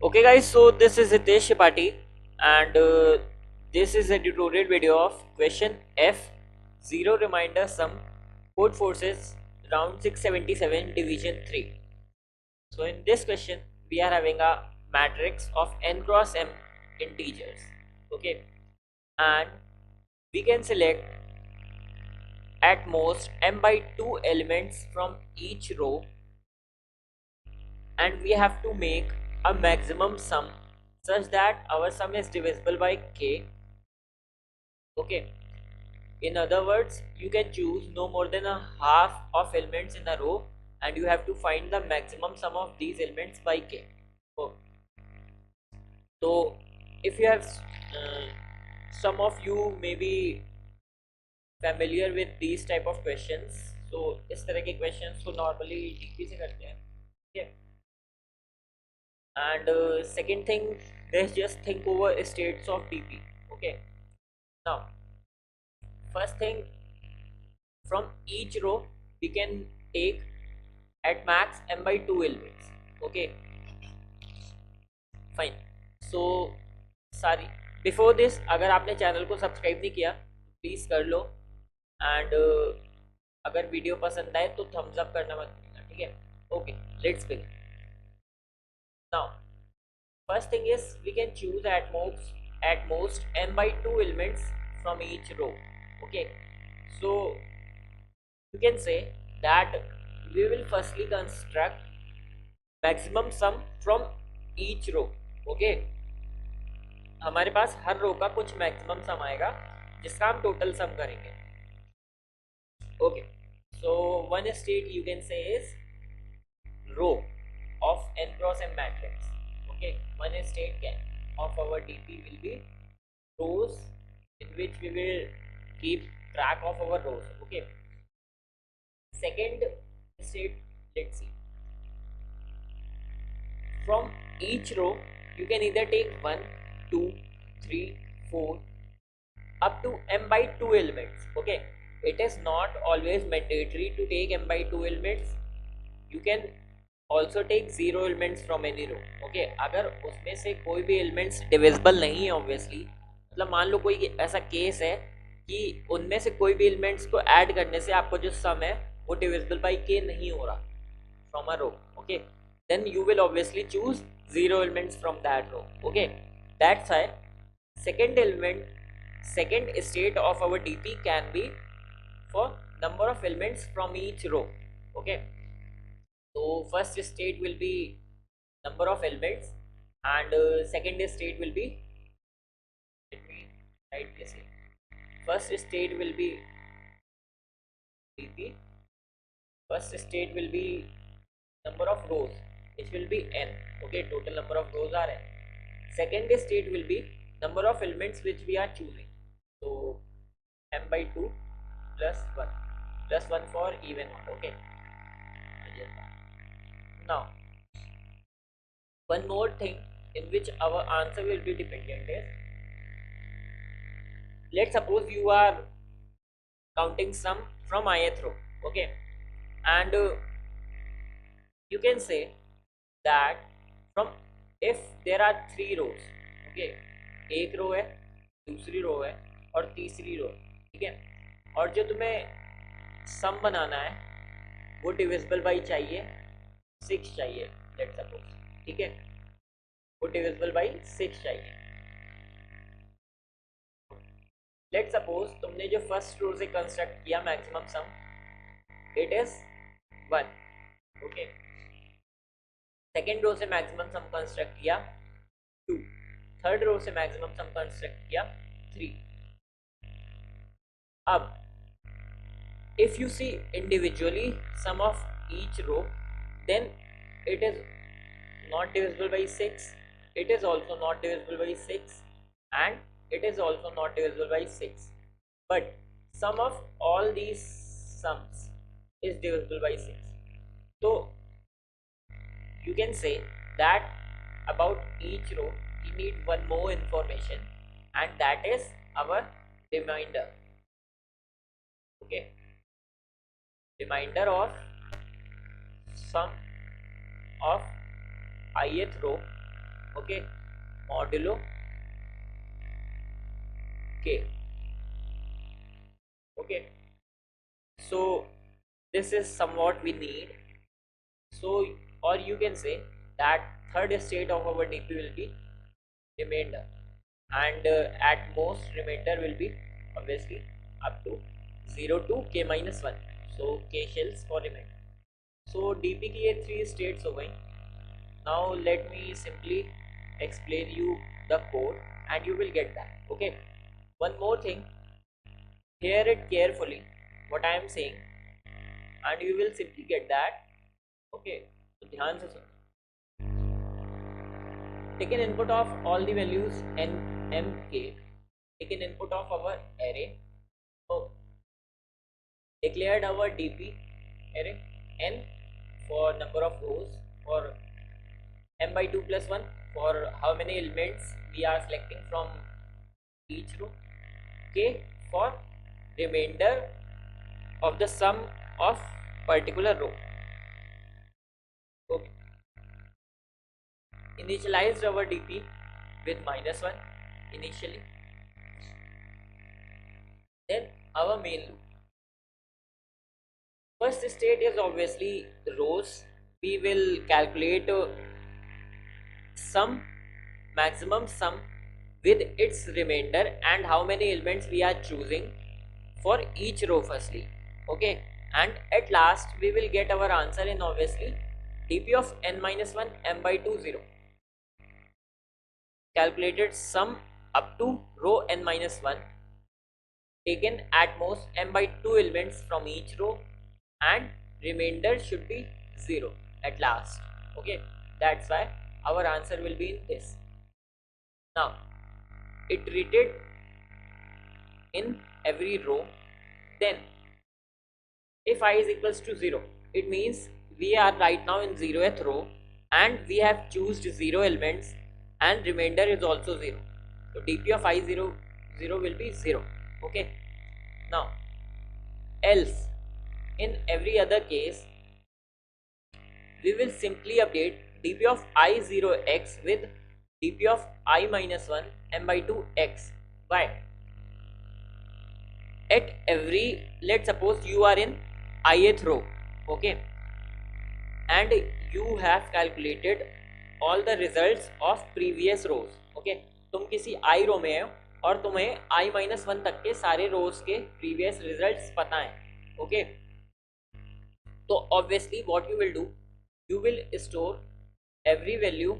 Okay guys, so this is Hitesh Shipati and this is a tutorial video of question F 0 reminder sum code forces round 677 division 3. So in this question we are having a matrix of n cross m integers. Okay, and we can select at most m by 2 elements from each row, and we have to make a maximum sum such that our sum is divisible by k. Okay, in other words, you can choose no more than a half of elements in a row, and you have to find the maximum sum of these elements by k. Oh, so if you have some of you may be familiar with these type of questions, so इस तरह के questions को normally DP से करते हैं. Okay, and second thing, let's just think over states of DP. Okay, now first thing, from each row we can take at max m by 2 elements. Okay, fine. So सारी before this, अगर आपने channel को subscribe नहीं किया please कर लो, and अगर video पसंद आए तो थम्स अप करना मत भूलना. ठीक है. Okay, let's begin. Now first thing is we can choose at most n by 2 elements from each row. Okay, so you can say that we will firstly construct maximum sum from each row. Okay, हमारे पास हर रो का कुछ maximum सम आएगा जिसका हम total sum करेंगे. Okay, so one state you can say is row of n cross m matrix. Okay, one state can of our DP will be rows in which we will keep track of our rows. Okay, second state, let's see, from each row you can either take 1 2 3 4 up to m by 2 elements. Okay, it is not always mandatory to take m by 2 elements. You can also take 0 elements from any row. Okay, अगर उसमें से कोई भी elements divisible नहीं है obviously, मतलब मान लो कोई ऐसा केस है कि उनमें से कोई भी एलिमेंट्स को ऐड करने से आपको जो सम है वो डिविजिबल बाई के नहीं हो रहा from a row. Okay, then you will obviously choose 0 elements from that row. Okay, that's why second state of our DP can be for number of elements from each row. Okay, so first state will be number of elements, and second state will be, let me write this here. First state will be DP. First state will be number of rows, which will be n. Okay, total number of rows are n. Second state will be number of elements which we are choosing. So m by 2 plus 1 for even odd. Okay. Now, one more thing in which our answer will be dependent is, let's suppose you are counting sum from ith row. Okay, and you can say that from, if there are 3 rows. Okay, एक रो है, दूसरी रो है और तीसरी रो. ठीक है, और जो तुम्हें सम बनाना है वो डिविजिबल बाई चाहिए 6 चाहिए, लेट्स सपोज. ठीक है, वो डिविजिबल बाई 6 चाहिए. लेट्स सपोज तुमने जो फर्स्ट रो से कंस्ट्रक्ट किया maximum sum, it is 1. Okay, second row से मैक्सिमम सम कंस्ट्रक्ट किया 2, थर्ड रो से मैक्सिमम सम कंस्ट्रक्ट किया 3. अब if you see individually sum of each row, then it is not divisible by 6, it is also not divisible by 6, and it is also not divisible by 6, but sum of all these sums is divisible by 6. So you can say that about each row we need one more information, and that is our remainder. Okay, remainder of sum of ith row okay, modulo k. Okay, so this is somewhat we need. So, or you can say that third state of our DP will be remainder, and at most remainder will be obviously up to 0 to k minus 1. So k shells for remainder. So DP की ये 3 states हो गई. Now let me simply explain you the code and you will get that. Okay. One more thing, hear it carefully what I am saying and you will simply get that. Okay. तो ध्यान से सुनो. Take an input of all the values n m k. Take an input of our array. So declared our DP array n for number of rows, for m by 2 plus 1 for how many elements we are selecting from each row, k for remainder of the sum of particular row. Okay. Initialized our DP with -1 initially. Then our main loop. First state is obviously rows. We will calculate sum, maximum sum with its remainder and how many elements we are choosing for each row firstly. Okay, and at last we will get our answer in obviously DP of n minus 1 m by 2 0. Calculated sum up to row n minus 1, taken at most m by 2 elements from each row, and remainder should be 0 at last. Okay, that's why our answer will be in this. Now iterated in every row. Then if I is equals to 0, it means we are right now in 0th row and we have chosen 0 elements and remainder is also 0. So DP of I 0 0 will be 0. Okay. Now else in every other case we will simply update DP of I 0 x with DP of I minus 1 m by 2 x. Why? At every, let's suppose you are in ith row, okay, and you have calculated all the results of previous rows. Okay, तुम किसी i रो में हो और तुम्हें i minus 1 तक के सारे रोज के previous results पता हैं. Okay, तो obviously what you will do, you will store every value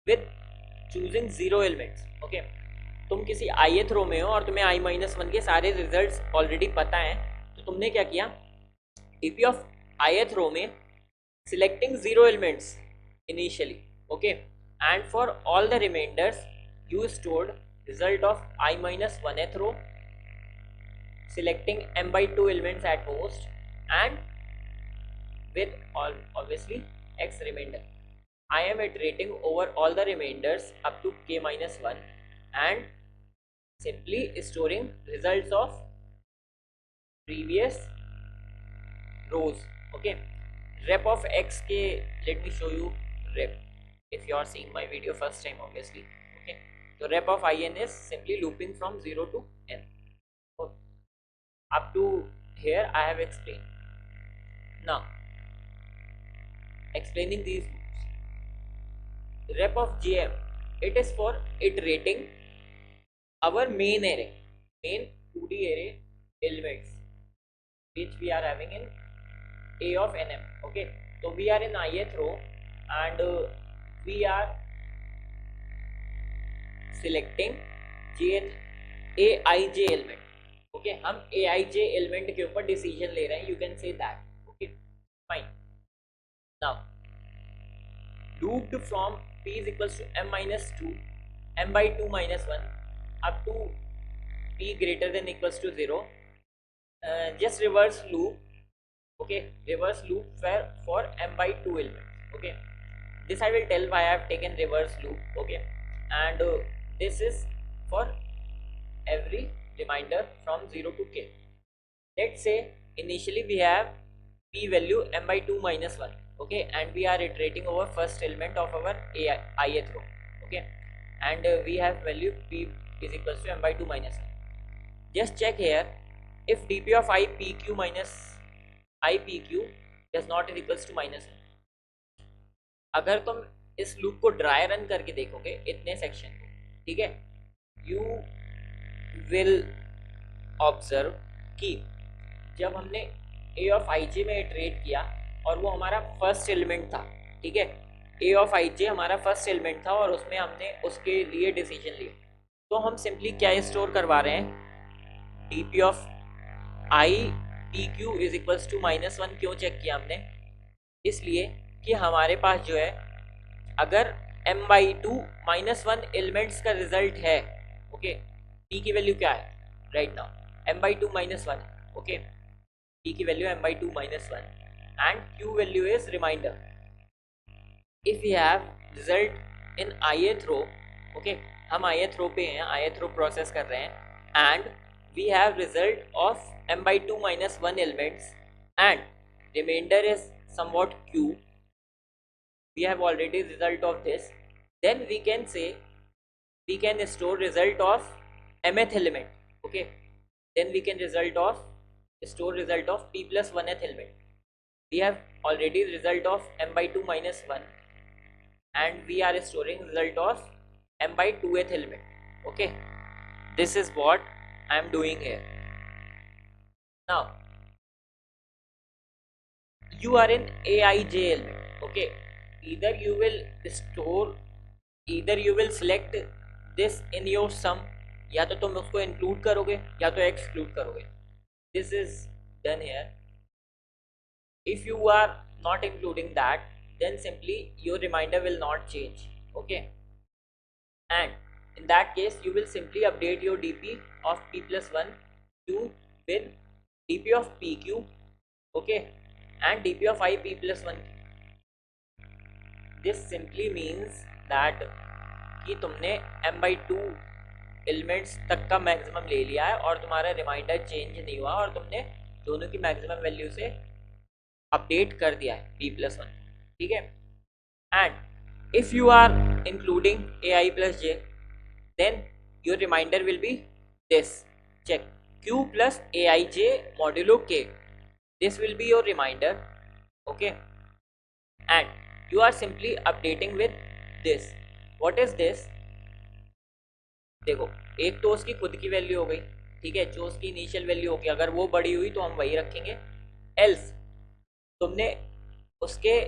with choosing 0 elements. Okay, तुम किसी ith रो में हो और तुम्हें i minus 1 के सारे रिजल्ट्स ऑलरेडी पता हैं, तो तुमने क्या किया, DP of ith row में selecting 0 elements initially. Okay, and for all the remainders you stored result of I minus 1th row, selecting m by 2 elements at most, and with all obviously x remainder. I am iterating over all the remainders up to k minus 1 and simply storing results of previous rows. Okay, rep of x k, let me show you rep if you are seeing my video first time obviously. Okay, so rep of in is simply looping from 0 to n. Okay. Up to here I have explained. Now explaining these loops. Rep of gm, it is for iterating our main array, main 2D array elements which we are having in a of nm. Okay, so we are in ith row and we are selecting jth aij element. Okay, हम aij element के ऊपर decision ले रहे हैं, you can say that. Okay, fine. Now looped from p is equals to m minus 2 m by 2 minus 1 up to p greater than equals to 0. Just reverse loop. Okay, reverse loop for m by 2 elements. Okay, this I will tell why I have taken reverse loop. Okay, and this is for every reminder from 0 to k. Let's say initially we have p value m by 2 minus 1. okay, and we are iterating over first element of our ith row, okay, and we have value p is equals to m by 2 minus 1. Just check here, if dp of I pq minus I pq does not equals to minus 1, अगर तुम इस loop को dry run करके देखोगे इतने section को, ठीक है, यू विल ऑब्जर्व कि जब हमने ए ऑफ आई जे में इटरेट किया और वो हमारा फर्स्ट एलिमेंट था, ठीक है, ए ऑफ आई जे हमारा फर्स्ट एलिमेंट था और उसमें हमने उसके लिए डिसीजन लिया, तो हम सिंपली क्या स्टोर करवा रहे हैं, D P of I P Q is equals to minus 1। क्यों चेक किया हमने, इसलिए कि हमारे पास जो है अगर m बाई 2 माइनस 1 एलिमेंट्स का रिजल्ट है, ओके, p की वैल्यू क्या है right now, m by 2 minus 1, okay, p की value m by 2 minus 1 and q value is remainder. If you have result in ith row, okay, हम ith row पे हैं, ith row process कर रहे हैं and we have result of m by 2 minus 1 elements and reminder is somewhat q, we have already result of this, then we can say we can store result of mth element, okay, then we can store result of p plus 1th element. We have already result of m by 2 minus 1 and we are storing result of m by 2th element, okay. This is what I am doing here. Now you are in aij element, okay, either you will select this in your sum, या तो तुम उसको include करोगे या तो exclude करोगे, this is done here. If you are not including that, then simply your reminder will not change, okay, and in that case you will simply update your dp of p plus 1 q with dp of pq, okay, and dp of I p plus 1. This simply means that कि तुमने m by 2 elements तक का maximum ले लिया है और तुम्हारा reminder change नहीं हुआ और तुमने दोनों की मैक्सिमम वैल्यू से अपडेट कर दिया है p plus 1, ठीक है, and if you are including ai plus j then your reminder will be this, check q plus aij modulo k, this will be your reminder, okay, and you are simply updating with this. What is this? देखो, एक तो उसकी खुद की value हो गई, ठीक है, जो उसकी इनिशियल वैल्यू होगी अगर वो बड़ी हुई तो हम वही रखेंगे, एल्स तुमने उसके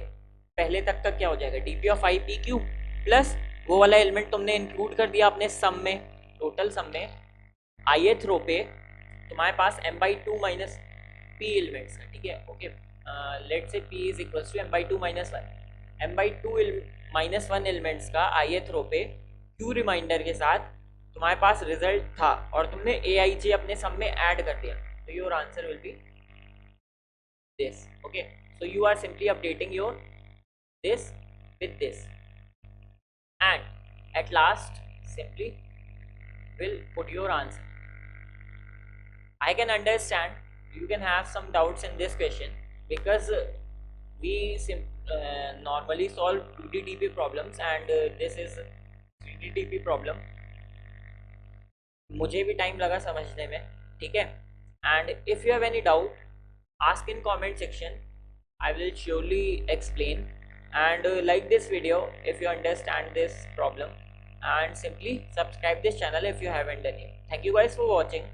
पहले तक का क्या हो जाएगा, dp of I P Q plus वो वाला एलिमेंट तुमने इंक्लूड कर दिया अपने सम में, टोटल सम में ith रो पे तुम्हारे पास m by 2 minus p elements है, ठीक है, okay, let's say p is equals to m by 2 minus 1, m by 2 minus 1 elements का ith रो पे q रिमाइंडर के साथ तुम्हारे पास रिजल्ट था और तुमने aij अपने सम में ऐड कर दिया, तो your answer will be this, okay, so you are simply updating your this with this and at last simply will put your answer. I can understand you can have some doubts in this question because we normally solve 2D-DP problems and this is 3D-DP problem. मुझे भी time लगा समझने में, ठीक है, and if you have any doubt ask in comment section, I will surely explain. And like this video if you understand this problem and simply subscribe this channel if you haven't done it. Thank you guys for watching.